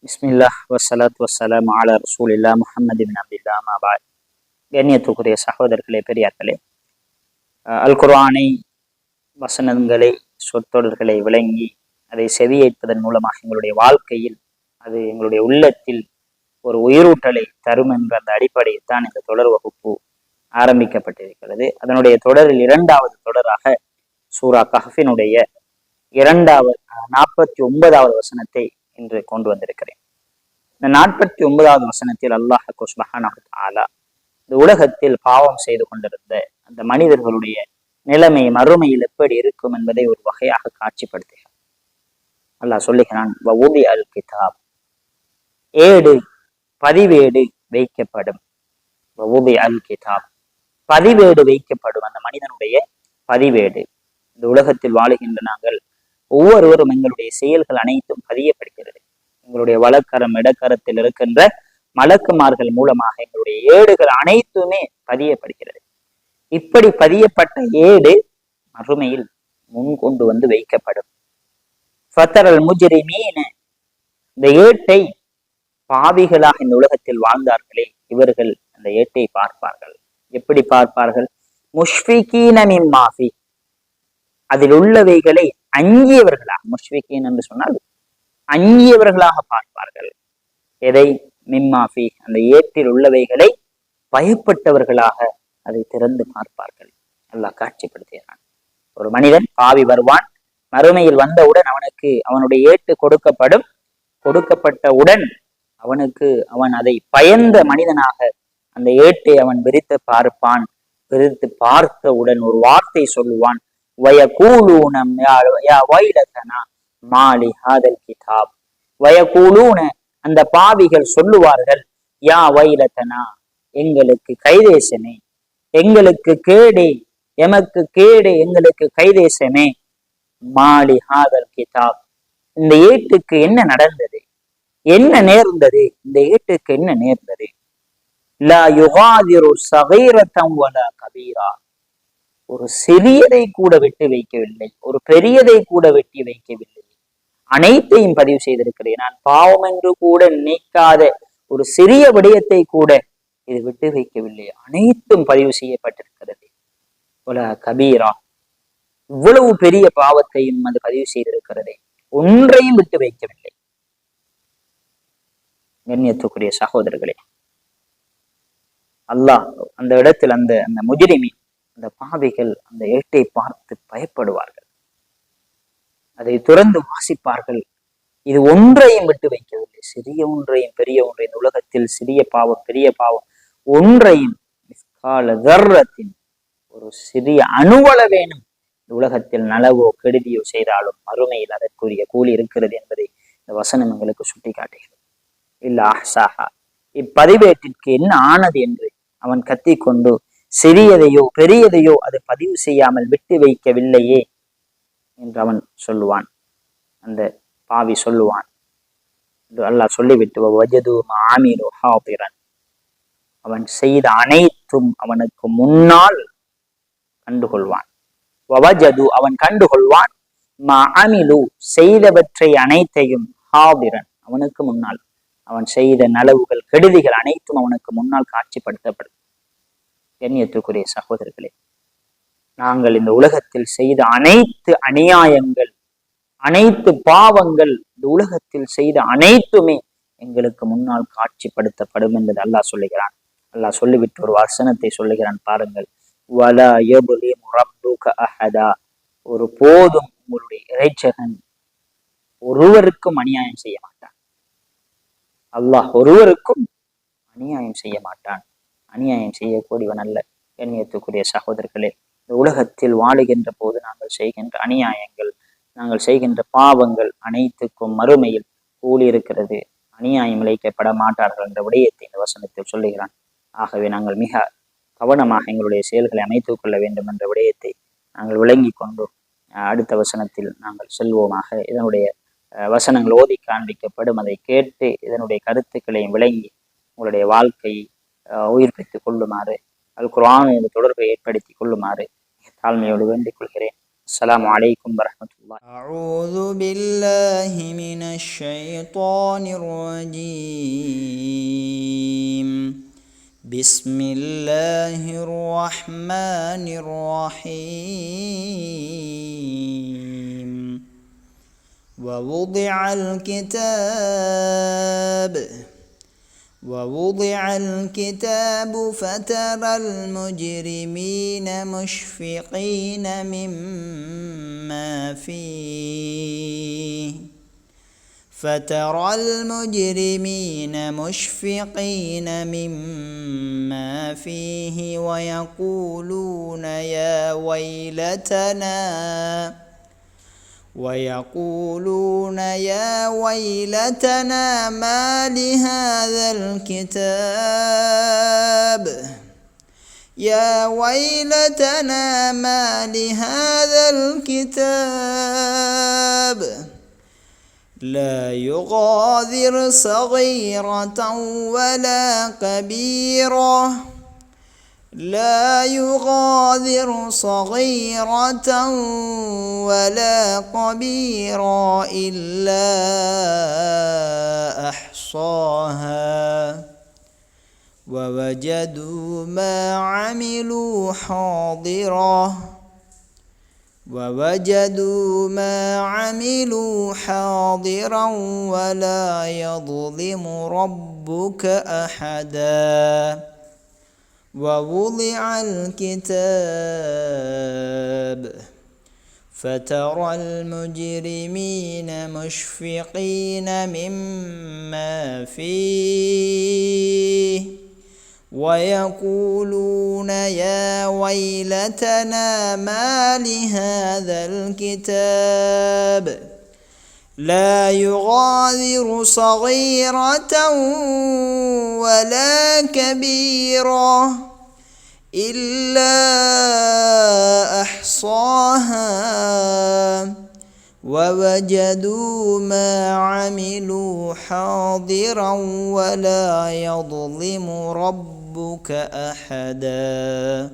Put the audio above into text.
பிஸ்மில்லாஹ் வஸ்ஸலாத்து வஸ்ஸலாமு அலா ரசூலில்லா முஹம்மது பின் அப்துல்லா மாபாத். கண்ணியத்துக்குரிய சகோதரர்களே, பெரியார்களே, அல் குர்ஆனை, வசனங்களை, சொற்றொடர்களை விளங்கி அதை செவியேற்பதன் மூலமாக எங்களுடைய வாழ்க்கையில் அது எங்களுடைய உள்ளத்தில் ஒரு உயிரூட்டலை தரும் என்ற அந்த அடிப்படையில் தான் இந்த தொடர் வகுப்பு ஆரம்பிக்கப்பட்டிருக்கிறது. அதனுடைய தொடரில் இரண்டாவது தொடராக சூரா கஹ்ஃபினுடைய 49வது வசனத்தை இன்று கொண்டு வந்திருக்கிறேன். இந்த 49வது வசனத்தில் அல்லாஹ் சுப்ஹானஹு வ தஆலா இந்த உலகத்தில் பாவம் செய்து கொண்டிருந்த அந்த மனிதர்களுடைய நிலைமை மறுமையில் எப்படி இருக்கும் என்பதை ஒரு வகையாக காட்சிப்படுத்துகிறார். அல்லாஹ் சொல்லுகிறான், வவுதி அல் கிதாப், ஏடு பதிவேடு வைக்கப்படும். வவுதி அல் கிதாப், பதிவேடு வைக்கப்படும். அந்த மனிதனுடைய பதிவேடு. இந்த உலகத்தில் வாழுகின்ற நாங்கள் ஒவ்வொருவரும் எங்களுடைய செயல்கள் அனைத்தும் பதியப்படுகிறது. எங்களுடைய வலக்கரம் இடக்கரத்தில் இருக்கின்ற மலக்குமார்கள் மூலமாக எங்களுடைய ஏடுகள் அனைத்துமே பதியப்படுகிறது. இப்படி பதியப்பட்ட ஏடு மறுமையில் முன் கொண்டு வந்து வைக்கப்படும். ஃபத்தரல் முஜ்ரிமீன, இந்த ஏட்டை பாவிகளாக இந்த உலகத்தில் வாழ்ந்தார்களே இவர்கள் அந்த ஏட்டை பார்ப்பார்கள். எப்படி பார்ப்பார்கள்? முஷ்ஃபிகீன மிம்மா ஃபீ, அதில் உள்ளவைகளை அஞ்சியவர்களாக, முஷ்ஃபிகீன் என்று சொன்னால் அஞ்சியவர்களாக பார்ப்பார்கள். எதை? மிம்மா ஃபீ, அந்த ஏட்டில் உள்ளவைகளை பயப்பட்டவர்களாக அதை திறந்து பார்ப்பார்கள். அல்லாஹ் காட்சிப்படுத்துகிறான். ஒரு மனிதன் பாவி வருவான், மறுமையில் வந்தவுடன் அவனுக்கு அவனுடைய ஏட்டு கொடுக்கப்படும். கொடுக்கப்பட்டவுடன் அவன் அதை பயந்த மனிதனாக அந்த ஏட்டை அவன் விரித்து பார்ப்பான். விரித்து பார்த்தவுடன் ஒரு வார்த்தை சொல்லுவான், வயகூலூன யா வைலதனா மாலி ஹாதல் கிதாப். வயகூலூன, அந்த பாவிகள் சொல்லுவார்கள், யா வைலதனா, எங்களுக்கு கைதேசமே, எங்களுக்கு கேடே, எமக்கு கேடே, எங்களுக்கு கைதேசமே. மாலி ஹாதல் கிதாப், இந்த ஏட்டுக்கு என்ன நடந்தது, என்ன நேர்ந்தது, இந்த ஏட்டுக்கு என்ன நேர்ந்தது? லா யுகாதிரு ஸகீரத்தன் வலா கபீரா, ஒரு சிறியதை கூட விட்டு வைக்கவில்லை, ஒரு பெரியதை கூட வெட்டி வைக்கவில்லை, அனைத்தையும் பதிவு செய்திருக்கிறேன். நான் பாவம் என்று கூட நினைக்காத ஒரு சிறிய விடயத்தை கூட இது விட்டு வைக்கவில்லை, அனைத்தும் பதிவு செய்யப்பட்டிருக்கிறது. வலா கபீரா, இவ்வளவு பெரிய பாவத்தையும் அது பதிவு செய்திருக்கிறது, ஒன்றையும் விட்டு வைக்கவில்லை. கண்ணியத்துக்குரிய சகோதரர்களே, அல்லாஹ் அந்த இடத்தில் அந்த முஜ்ரிமீன், அந்த பாவிகள் அந்த ஏட்டை பார்த்து பயப்படுவார்கள். அதை துறந்து வாசிப்பார்கள். இது ஒன்றையும் விட்டு வைக்கவில்லை, சிறிய ஒன்றையும் பெரிய ஒன்றையும், இந்த உலகத்தில் சிறிய பாவம் பெரிய பாவம் ஒன்றையும், ஒரு சிறிய அணுவளவேனும் இந்த உலகத்தில் நலவோ கெடுதியோ செய்தாலும் மறுமையில் அதற்குரிய கூலி இருக்கிறது என்பதை இந்த வசனம் எங்களுக்கு சுட்டி காட்டுகிறது. இல்ல அஹ்சாஹா, இப்பதிவேட்டிற்கு என்ன ஆனது என்று அவன் கத்திக்கொண்டு சிறியதையோ பெரியதையோ அது பதிவு செய்யாமல் விட்டு வைக்கவில்லையே என்று அவன் சொல்லுவான். அந்த பாவி சொல்லுவான் என்று அல்லாஹ் சொல்லிவிட்டு, வஜது மாமிரு ஹாதிரன், அவன் செய்த அனைத்தும் அவனுக்கு முன்னால் கண்டுகொள்வான். வஜது, அவன் கண்டுகொள்வான், மாமிலு, செய்தவற்றை அனைத்தையும், ஹாதிரன், அவனுக்கு முன்னால் அவன் செய்த நலவுகள் கெடுதிகள் அனைத்தும் அவனுக்கு முன்னால் காட்சிப்படுத்தப்படும். கண்ணியத்துக்குரிய சகோதரர்களே, நாங்கள் இந்த உலகத்தில் செய்த அனைத்து அநியாயங்கள், அனைத்து பாவங்கள், இந்த உலகத்தில் செய்த அனைத்துமே எங்களுக்கு முன்னால் காட்சிப்படுத்தப்படும் என்பது அல்லாஹ் சொல்லுகிறான். அல்லாஹ் சொல்லிவிட்டு ஒரு வசனத்தை சொல்லுகிறான், பாருங்கள். வலா யظ்லிமு ரப்புக அஹதா, ஒரு போதும் உங்களுடைய இறைச்சகன் ஒருவருக்கும் அநியாயம் செய்ய மாட்டான். அல்லாஹ் ஒருவருக்கும் அநியாயம் செய்ய மாட்டான். அநியாயம் செய்யக்கூடியவன் அல்ல. கண்ணியத்துக்குரிய சகோதரர்களே, இந்த உலகத்தில் வாழுகின்ற போது நாங்கள் செய்கின்ற அநியாயங்கள், நாங்கள் செய்கின்ற பாவங்கள் அனைத்துக்கும் மறுமையில் கூலி இருக்கிறது. அநியாயம் இழைக்கப்பட மாட்டார்கள் என்ற விடயத்தை இந்த வசனத்தில் சொல்லுகிறான். ஆகவே நாங்கள் மிக கவனமாக எங்களுடைய செயல்களை அமைத்துக் கொள்ள வேண்டும் என்ற விடயத்தை நாங்கள் விளங்கி கொண்டு அடுத்த வசனத்தில் நாங்கள் செல்வோமாக. இதனுடைய வசனங்கள் ஓதி காண்பிக்கப்படும், அதை கேட்டு இதனுடைய கருத்துக்களையும் விளங்கி உங்களுடைய வாழ்க்கையை உயிர்ப்பித்துக் கொள்ளுமாறு, அல் குர்ஆனோடு தொடர்பை ஏற்படுத்திக் கொள்ளுமாறு தாழ்மையோடு வேண்டிக் கொள்கிறேன். அஸ்ஸலாமு அலைக்கும் வரஹ்மத்துல்லாஹி. أعوذ بالله من الشيطان الرجيم. بسم الله الرحمن الرحيم. ووضع الكتاب فترى المجرمين مشفقين مما فيه ويقولون يا ويلتنا ما لهذا الكتاب لا يغادر صغيرة ولا كبيرة إلا أحصاها ووجدوا ما عملوا حاضرا ولا يظلم ربك أحدا. ووضع الكتاب فترى المجرمين مشفقين مما فيه ويقولون يا ويلتنا ما لهذا الكتاب لا يغادر صغيرة ولا كبيرة إلا أحصاها ووجدوا ما عملوا حاضرا ولا يظلم ربك أحدا.